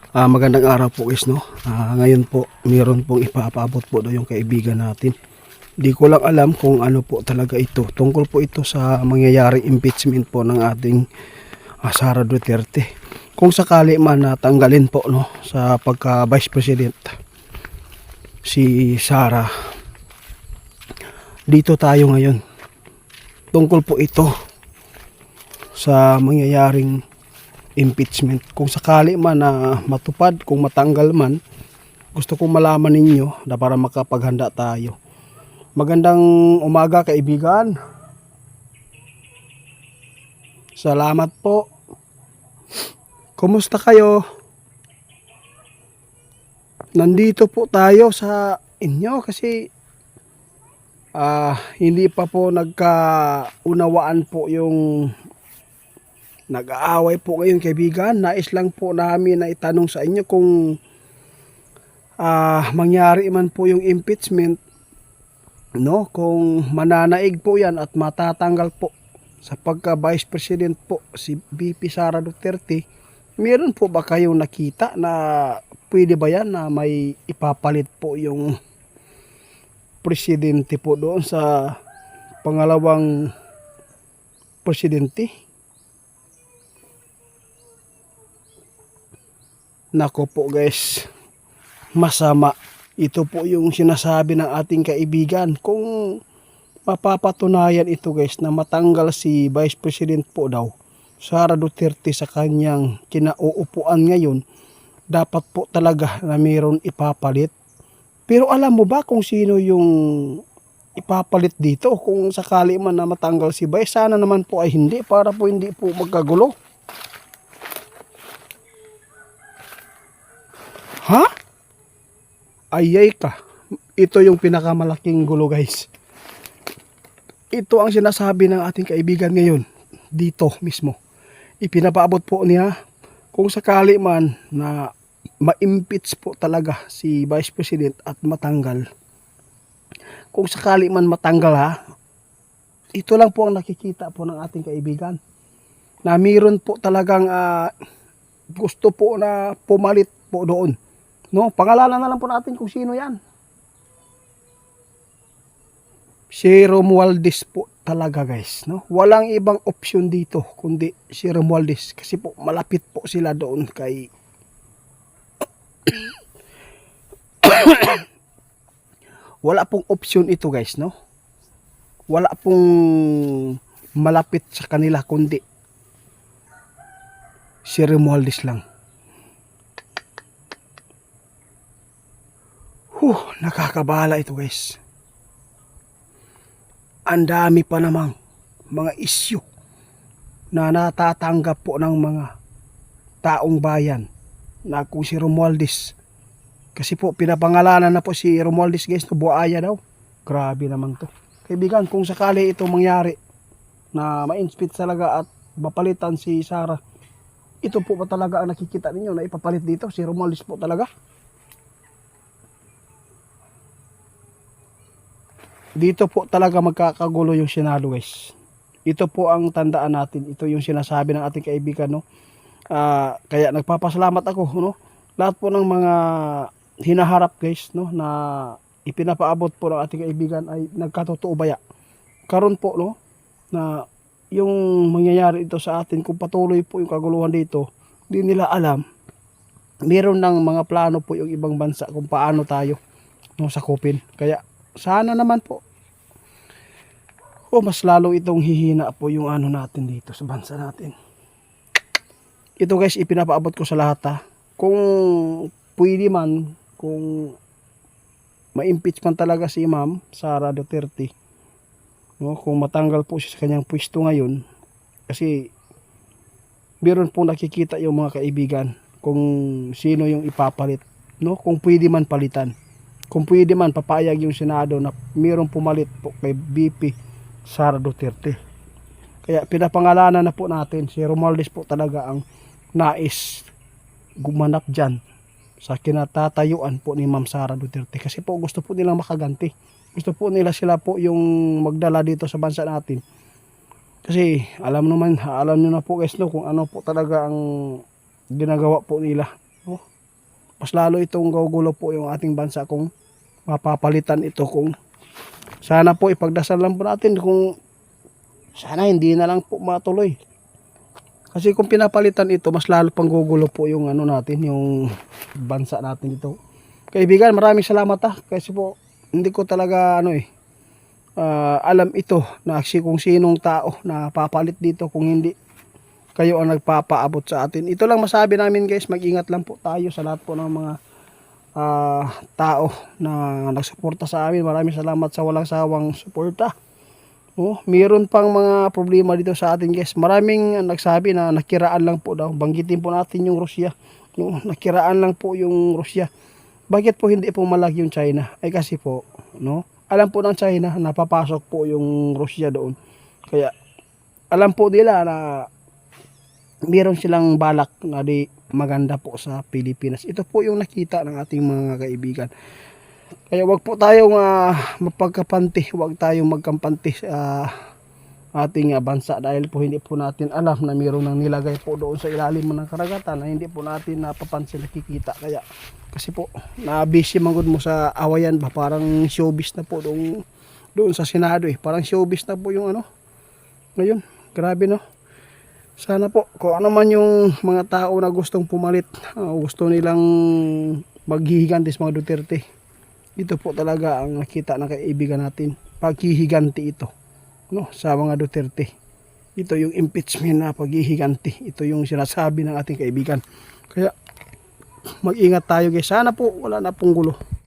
Magandang araw po guys, no. Ngayon po mayroon pong ipapaabot po do yung kaibigan natin. Di ko lang alam kung ano po talaga ito. Tungkol po ito sa mangyayaring impeachment po ng ating Sara Duterte. Kung sakali man natanggalin po no sa pagka Vice President si Sara. Dito tayo ngayon. Tungkol po ito sa mangyayaring impeachment. Kung sakali man na matupad, kung matanggal man, gusto kong malaman ninyo na para makapaghanda tayo. Magandang umaga kaibigan. Salamat po. Kumusta kayo? Nandito po tayo sa inyo kasi hindi pa po nagkaunawaan po yung nag-aaway po ngayon kaibigan. Nais lang po namin na itanong sa inyo kung mangyari man po yung impeachment, no? Kung mananaig po yan at matatanggal po sa pagka Vice President po si VP Sara Duterte, meron po ba kayong nakita na pwede ba yan na may ipapalit po yung presidente po doon sa pangalawang presidente? Nako po guys, masama. Ito po yung sinasabi ng ating kaibigan. Kung mapapatunayan ito guys na matanggal si Vice President po daw Sara Duterte sa kanyang kinauupuan ngayon, dapat po talaga na mayroon ipapalit. Pero alam mo ba kung sino yung ipapalit dito? Kung sakali man na matanggal si Vice, sana naman po ay hindi, para po hindi po magkagulo. Ha? Ayay ka. Ito yung pinakamalaking gulo guys. Ito ang sinasabi ng ating kaibigan ngayon. Dito mismo. Ipinapaabot po niya kung sakali man na ma-impeach po talaga si Vice President at matanggal. Kung sakali man matanggal ha, ito lang po ang nakikita po ng ating kaibigan. Na mayroon po talagang gusto po na pumalit po doon. No, pangalanan na lang po natin kung sino yan. Si Romualdez po talaga guys, no? Walang ibang option dito kundi si Romualdez kasi po malapit po sila doon kay wala pong option ito guys, no? Wala pong malapit sa kanila kundi si Romualdez lang. Nakakabahala ito guys. Ang dami pa namang mga issue na natatanggap po ng mga taong bayan na kung si Romualdez. Kasi po pinapangalanan na po si Romualdez guys, no, buaya daw. Grabe naman to. Kaibigan, kung sakali ito mangyari na ma-impeach talaga at mapalitan si Sara, ito po ba talaga ang nakikita ninyo na ipapalit dito? Si Romualdez po talaga? Dito po talaga magkakagulo yung Senado guys. Ito po ang tandaan natin. Ito yung sinasabi ng ating kaibigan, no. Kaya nagpapasalamat ako, no. Lahat po ng mga hinaharap guys, no, na ipinapaabot po ng ating kaibigan ay nagkatotoo baya. Karon po, no, na yung mangyayari ito sa atin, kung patuloy po yung kaguluhan dito, hindi nila alam. Meron ng mga plano po yung ibang bansa kung paano tayo, no, sakupin. Kaya sana naman po mas lalo itong hihina po yung ano natin dito sa bansa natin. Ito guys, ipinapaabot ko sa lahat ha. Kung pwede man, kung ma-impeach man talaga si Ma'am Sara Duterte, no, kung matanggal po siya sa kanyang pwesto ngayon, kasi meron po nakikita yung mga kaibigan kung sino yung ipapalit, no, kung pwede man palitan. Kung pwede man, papayag yung Senado na mayroong pumalit po kay VP Sara Duterte. Kaya pinapangalanan na po natin, si Romualdez po talaga ang nais gumanap dyan sa kinatatayuan po ni Ma'am Sara Duterte. Kasi po gusto po nilang makaganti. Gusto po nila sila po yung magdala dito sa bansa natin. Kasi alam nyo na po guys, no, kung ano po talaga ang ginagawa po nila. No? mas lalo itong gugulo po yung ating bansa kung mapapalitan ito. Kung sana po ipagdasal lang po natin kung sana hindi na lang po matuloy. Kasi kung pinapalitan ito, mas lalo pang gugulo po yung ano natin, yung bansa natin ito. Kaibigan, maraming salamat kasi po hindi ko talaga alam ito na kung sinong tao na papalit dito kung hindi kayo ang nagpapaabot sa atin. Ito lang masabi namin guys, mag-ingat lang po tayo sa lahat po ng mga tao na nagsuporta sa amin. Maraming salamat sa walang sawang suporta. Mayroon pang mga problema dito sa atin guys. Maraming nagsabi na nakiraan lang po daw. Banggitin po natin yung Russia. Nakiraan lang po yung Russia. Bakit po hindi po malag yung China? Ay kasi po, alam po ng China napapasok po yung Russia doon. Kaya alam po nila na meron silang balak na di maganda po sa Pilipinas. Ito po yung nakita ng ating mga kaibigan. Kaya wag po tayong mapagkapanti, wag tayong magkampante sa ating bansa dahil po hindi po natin alam na meron nang nilagay po doon sa ilalim ng karagatan na hindi po natin napapansin, nakikita. Kaya kasi po na-busy manggod mo sa awayan ba, parang showbiz na po doon sa Senado Parang showbiz na po yung ngayon. Grabe Sana po kung ano man yung mga tao na gustong pumalit, gusto nilang maghihiganti sa mga Duterte. Ito po talaga ang nakita ng kaibigan natin. Paghihiganti ito sa mga Duterte. Ito yung impeachment na paghihiganti. Ito yung sinasabi ng ating kaibigan. Kaya mag-ingat tayo guys. Sana po wala na pong gulo.